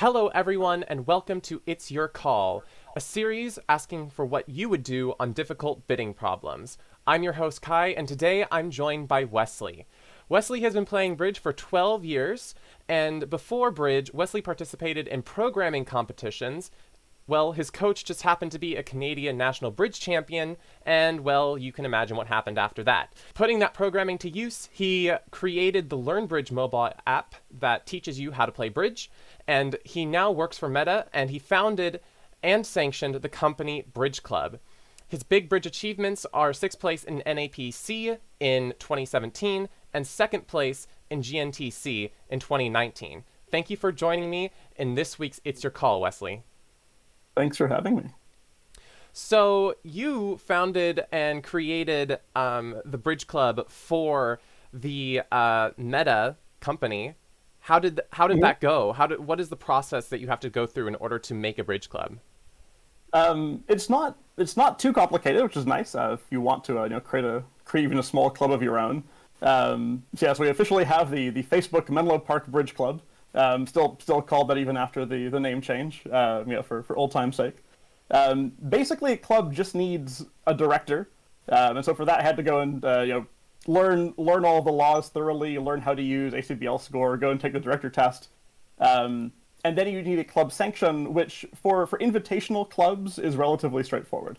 Hello, everyone, and welcome to It's Your Call, a series asking for what you would do on difficult bidding problems. I'm your host, Kai, and today I'm joined by Wesley. Wesley has been playing bridge for 12 years, and before bridge, Wesley participated in programming competitions. Well, his coach just happened to be a Canadian national bridge champion, and, well, you can imagine what happened after that. Putting that programming to use, he created the LearnBridge mobile app that teaches you how to play bridge, and he now works for Meta, and he founded and sanctioned the company Bridge Club. His big bridge achievements are 6th place in NAPC in 2017 and 2nd place in GNTC in 2019. Thank you for joining me in this week's It's Your Call, Wesley. Thanks for having me. So you founded and created the Bridge Club for the Meta company. How did that go? What is the process that you have to go through in order to make a Bridge Club? It's not too complicated, which is nice. If you want to create even a small club of your own. So we officially have the Facebook Menlo Park Bridge Club. Still called that even after the name change, for old time's sake. Basically, a club just needs a director, and so for that, I had to go and learn all the laws thoroughly, learn how to use ACBL score, go and take the director test, and then you need a club sanction, which for invitational clubs is relatively straightforward.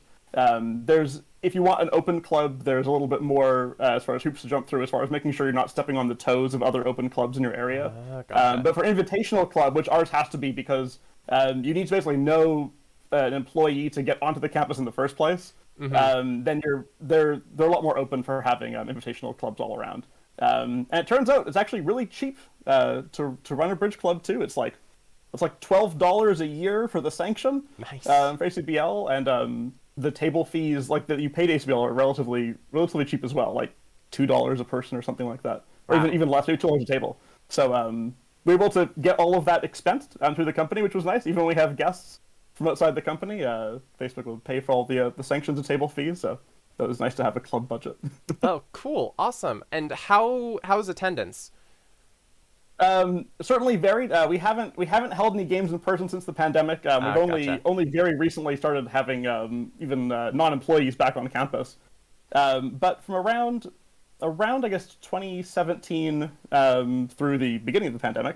If you want an open club, there's a little bit more as far as hoops to jump through, as far as making sure you're not stepping on the toes of other open clubs in your area. Gotcha. But for invitational club, which ours has to be because you need to basically know an employee to get onto the campus in the first place, then they're a lot more open for having invitational clubs all around. And it turns out it's actually really cheap to run a bridge club too. It's like $12 a year for the sanction. Nice. For ACBL, and the table fees that you paid ACBL are relatively cheap as well, like $2 a person or something like that, or Wow. even less, maybe $2 a table. So we were able to get all of that expensed through the company, which was nice. Even when we have guests from outside the company, Facebook will pay for all the sanctions and table fees. So that was nice to have a club budget. Oh, cool, awesome. And how's attendance? Certainly varied. We haven't held any games in person since the pandemic. We've only very recently started having even non-employees back on campus. But from around I guess 2017 through the beginning of the pandemic,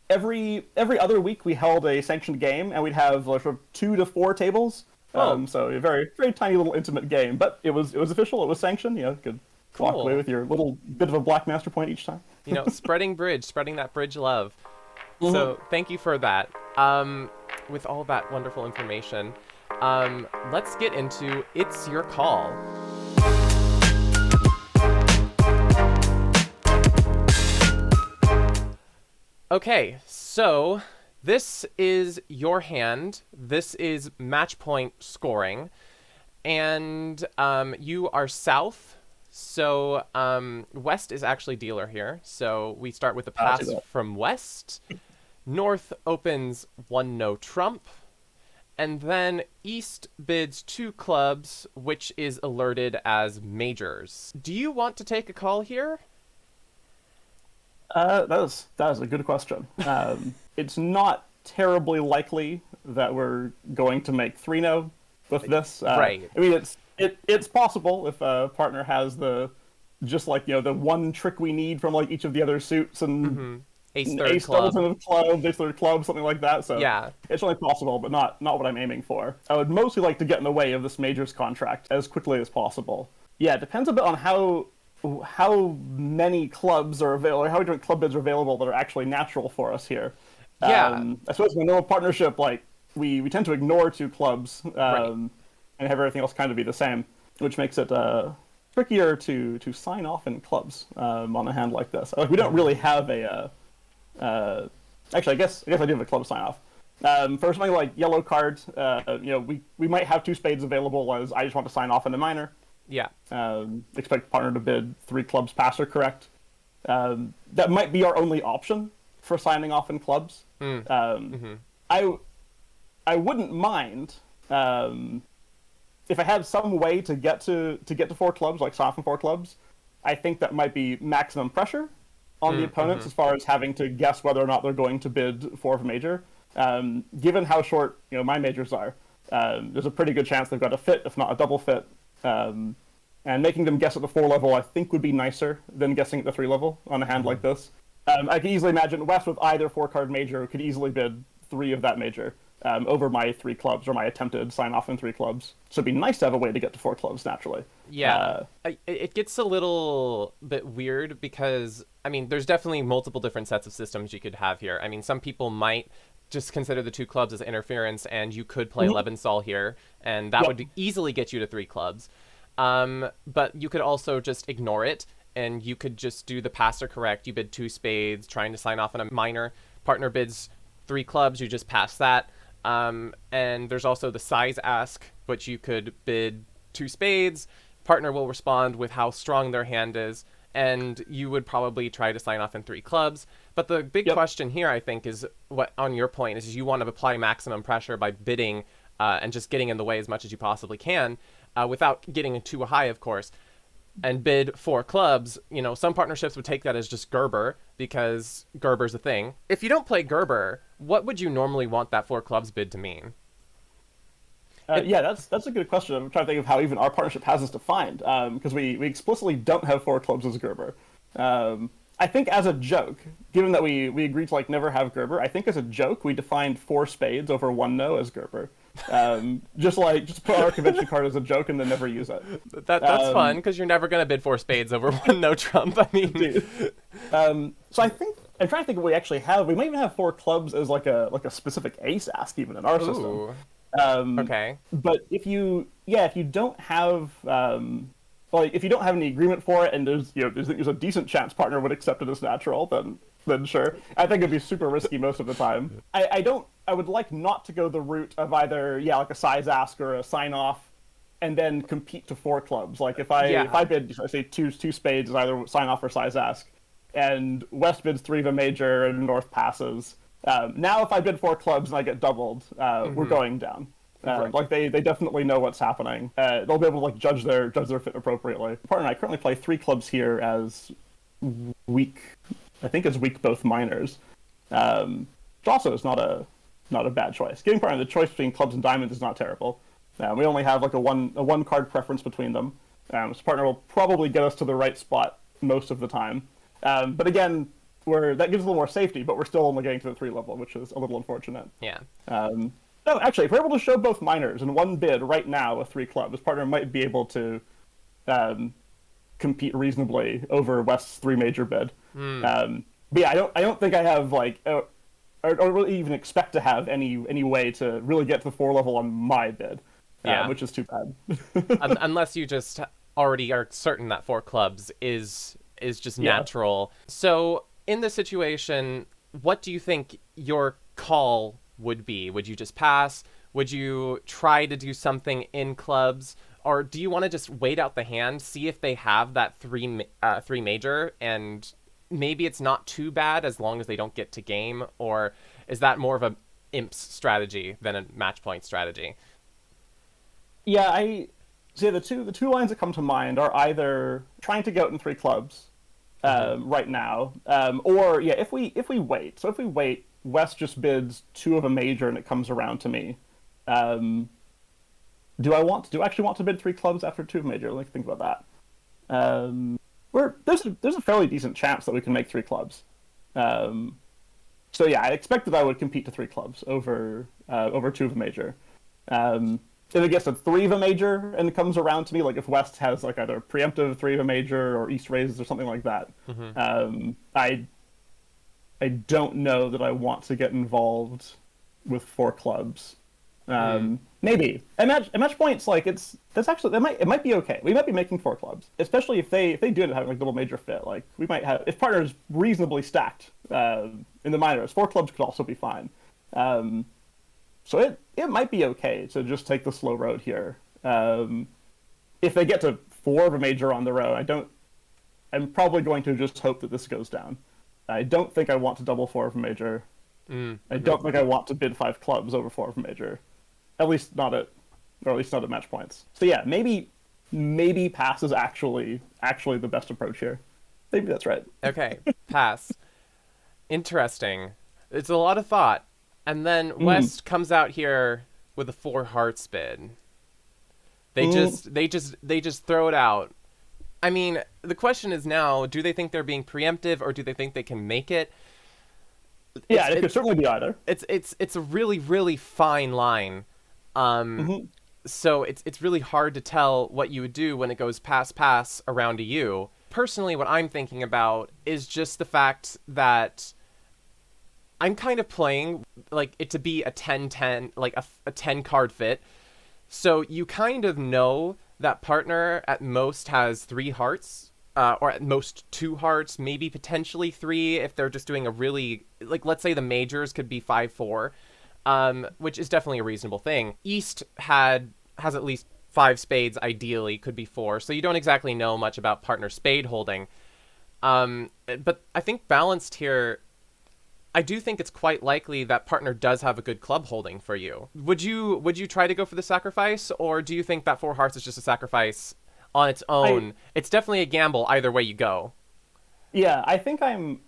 every other week we held a sanctioned game, and we'd have sort of 2 to 4 tables. So a very very tiny little intimate game, but it was official. It was sanctioned. Could walk away with your little bit of a black master point each time. Spreading that bridge love. Mm-hmm. So thank you for that. With all that wonderful information, let's get into It's Your Call. Okay, so this is your hand. This is match point scoring, and you are south. So west is actually dealer here. So we start with a pass from west. North opens 1 no trump. And then east bids 2 clubs, which is alerted as majors. Do you want to take a call here? That is a good question. It's not terribly likely that we're going to make 3-0 with this. Right. I mean, it's possible if a partner has the one trick we need from each of the other suits and Ace double of clubs, ace third club, something like that. So yeah, it's only possible, but not what I'm aiming for. I would mostly like to get in the way of this majors contract as quickly as possible. Yeah, it depends a bit on how many clubs are available, or how many club bids are available that are actually natural for us here. Yeah. I suppose in a normal partnership, we tend to ignore 2 clubs. Right. And have everything else kind of be the same, which makes it trickier to sign off in clubs on a hand like this. We don't really have a. Actually, I guess I do have a club sign off. For something like yellow cards, we might have 2 spades available as I just want to sign off in a minor. Yeah. Expect partner to bid 3 clubs pass or correct. That might be our only option for signing off in clubs. I wouldn't mind. If I had some way to get to 4 clubs, like sign off in 4 clubs, I think that might be maximum pressure. on the opponents as far as having to guess whether or not they're going to bid for a major. Given how short my majors are, there's a pretty good chance they've got a fit, if not a double fit. And making them guess at the 4 level, I think, would be nicer than guessing at the 3 level on a hand like this. I can easily imagine West with either 4-card major could easily bid 3 of that major over my 3 clubs, or my attempted sign-off in 3 clubs. So it'd be nice to have a way to get to 4 clubs naturally. Yeah, it gets a little bit weird because, I mean, there's definitely multiple different sets of systems you could have here. I mean, some people might just consider the 2 clubs as interference, and you could play 11 Sol here, and that would easily get you to 3 clubs. But you could also just ignore it, and you could just do the pass or correct. You bid 2 spades, trying to sign off on a minor. Partner bids 3 clubs, you just pass that. And there's also the size ask, which you could bid 2 spades. Partner will respond with how strong their hand is, and you would probably try to sign off in 3 clubs. But the big question here, I think, is what on your point is you want to apply maximum pressure by bidding and just getting in the way as much as you possibly can, without getting too high, of course, and bid 4 clubs. Some partnerships would take that as just Gerber, because Gerber's a thing. If you don't play Gerber, what would you normally want that 4 clubs bid to mean? That's a good question. I'm trying to think of how even our partnership has this defined, because we explicitly don't have 4 clubs as Gerber. I think as a joke, given that we agreed to never have Gerber, I think as a joke we defined 4 spades over 1 no as Gerber. Just put our convention card as a joke and then never use it. That's fun, because you're never going to bid 4 spades over 1 no trump. I mean, so I think I'm trying to think of what we actually have. We might even have 4 clubs as like a specific ace ask even in our system. Okay. But if you don't have if you don't have any agreement for it, and there's a decent chance partner would accept it as natural, then sure. I think it'd be super risky most of the time. I would like not to go the route of either like a size ask or a sign off, and then compete to 4 clubs. Like if I bid, say two spades as either sign off or size ask, and West bids 3 of a major and North passes. Now if I bid 4 clubs and I get doubled, we're going down. Right. They definitely know what's happening. They'll be able to judge their fit appropriately. Partner and I currently play 3 clubs here as weak. I think it's weak both minors. Which also is not a bad choice. Giving partner the choice between clubs and diamonds is not terrible. We only have a one card preference between them. So partner will probably get us to the right spot most of the time. But again, that gives a little more safety, but we're still only getting to the 3 level, which is a little unfortunate. Yeah. No, actually, if we're able to show both minors in one bid right now with 3 clubs, partner might be able to compete reasonably over West's 3 major bid. But yeah, I don't think I have or really even expect to have any way to really get to the 4 level on my bid, which is too bad. Unless you just already are certain that 4 clubs is just natural. So in this situation, what do you think your call would be? Would you just pass? Would you try to do something in clubs? Or do you want to just wait out the hand, see if they have that 3 major, and maybe it's not too bad as long as they don't get to game? Or is that more of a imps strategy than a match point strategy? Yeah, the two lines that come to mind are either trying to get out in 3 clubs right now, or if we wait. So if we wait, West just bids 2 of a major and it comes around to me. Do I actually want to bid 3 clubs after 2 of a major? Let me think about that. There's a fairly decent chance that we can make 3 clubs. So yeah, I expect that I would compete to 3 clubs over 2 of a major. If it gets to 3 of a major and it comes around to me, like if West has either preemptive 3 of a major or East raises or something like that, I don't know that I want to get involved with 4 clubs. Maybe at match points, it might be okay. We might be making 4 clubs, especially if they do end up having double major fit. We might have, if partners reasonably stacked in the minors, 4 clubs could also be fine. So it might be okay to just take the slow road here. If they get to 4 of a major on their own, I'm probably going to just hope that this goes down. I don't think I want to double 4 of a major. I don't think I want to bid 5 clubs over 4 of a major. At least not at match points. So yeah, maybe pass is actually the best approach here. Maybe that's right. Okay, pass. Interesting. It's a lot of thought. And then Mm. West comes out here with a four hearts bid. Mm. They just throw it out. I mean, the question is now, do they think they're being preemptive or do they think they can make it? Yeah, It's it it could certainly be either. it's a really really fine line. Um Hmm. so it's really hard to tell what you would do when it goes pass around to you. Personally, what I'm thinking about is just the fact that I'm kind of playing like it to be a 10-10, like a 10 card fit. So you kind of know that partner at most has three hearts, or at most two hearts, maybe potentially three if they're just doing a really, like, let's say the majors could be 5-4, which is definitely a reasonable thing. East has at least five spades, ideally, could be four, so you don't exactly know much about partner spade holding. But I think balanced here, I do think it's quite likely that partner does have a good club holding for you. Would you try to go for the sacrifice, or do you think that four hearts is just a sacrifice on its I own? It's definitely a gamble either way you go. Yeah, I think I'm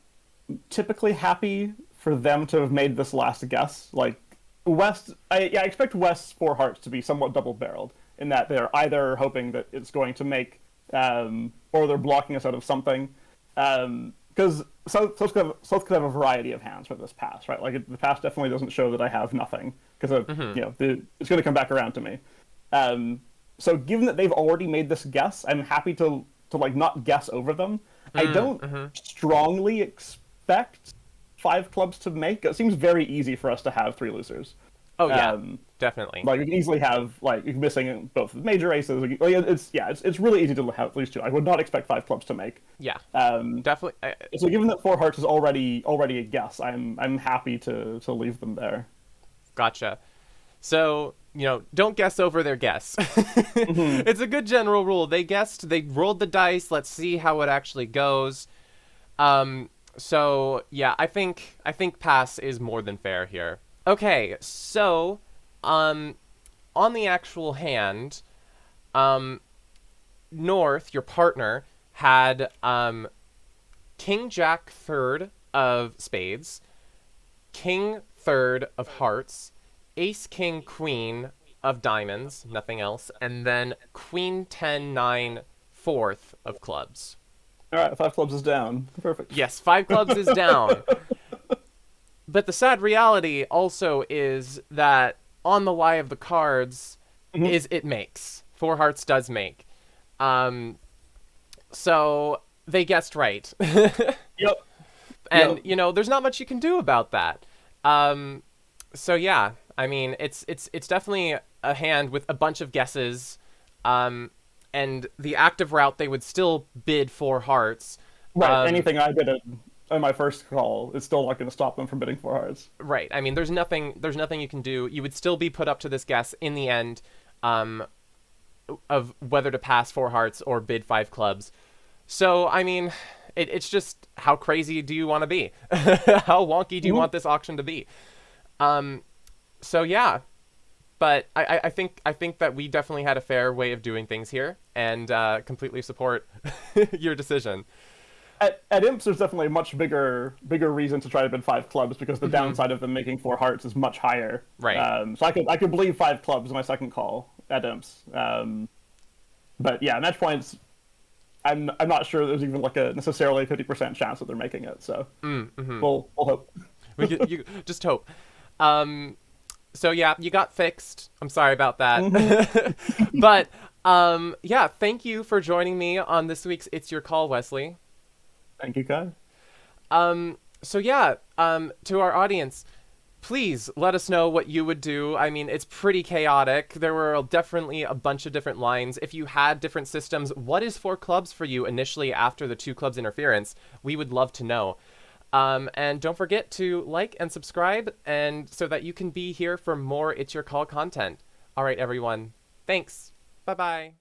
typically happy for them to have made this last guess. Like West, I expect West's four hearts to be somewhat double-barreled in that they're either hoping that it's going to make, or they're blocking us out of something. Because South could have a variety of hands for this pass, right? Like the pass definitely doesn't show that I have nothing because it's going to come back around to me. So given that they've already made this guess, I'm happy to like not guess over them. I don't strongly expect five clubs to make. It seems very easy for us to have three losers. Oh yeah, Um, definitely. like you can easily have like you're missing both the major aces. Like, it's really easy to have at least two. I would not expect five clubs to make. Yeah, Um, definitely. so given that four hearts is already a guess, I'm happy to leave them there. Gotcha. So, don't guess over their guess. Hmm. It's a good general rule. They guessed, they rolled the dice. Let's see how it actually goes. So yeah, I think pass is more than fair here. Okay, so on the actual hand, um North, your partner, had King Jack third of spades, King third of hearts, Ace King Queen of diamonds, nothing else, and then Queen 10-9 fourth of clubs. All right, five clubs is down. Perfect. Yes, five clubs is down. But the sad reality also is that on the lie of the cards Hmm. is it makes. Four hearts does make. Um, so they guessed right. Yep. And, Yep. there's not much you can do about that. Um, so yeah, I mean, it's definitely a hand with a bunch of guesses. And the active route, they would still bid four hearts. Right. Um, Anything I did in my first call is still not going to stop them from bidding four hearts. Right. I mean, there's nothing you can do. You would still be put up to this guess in the end, of whether to pass four hearts or bid five clubs. So, I mean, it's just how crazy do you want to be? How wonky do you Hmm. want this auction to be? Um, so yeah, but I think that we definitely had a fair way of doing things here, and completely support your decision. At Imps, there's definitely a much bigger reason to try to bid five clubs because the downside of them making four hearts is much higher. Right. So I could believe five clubs in my second call at Imps. But yeah, match points. I'm not sure there's even like a necessarily 50% chance that they're making it. So we'll hope. You just hope. Um, so yeah, you got fixed. I'm sorry about Mhm. that. But yeah, thank you for joining me on this week's It's Your Call, Wesley. Thank you, Kai. So yeah, to our audience, please let us know what you would do. I mean, it's pretty chaotic. There were definitely a bunch of different lines. If you had different systems, what is four clubs for you initially after the two clubs interference? We would love to know. And don't forget to like and subscribe, and so that you can be here for more It's Your Call content. All right, everyone. Thanks. Bye-bye.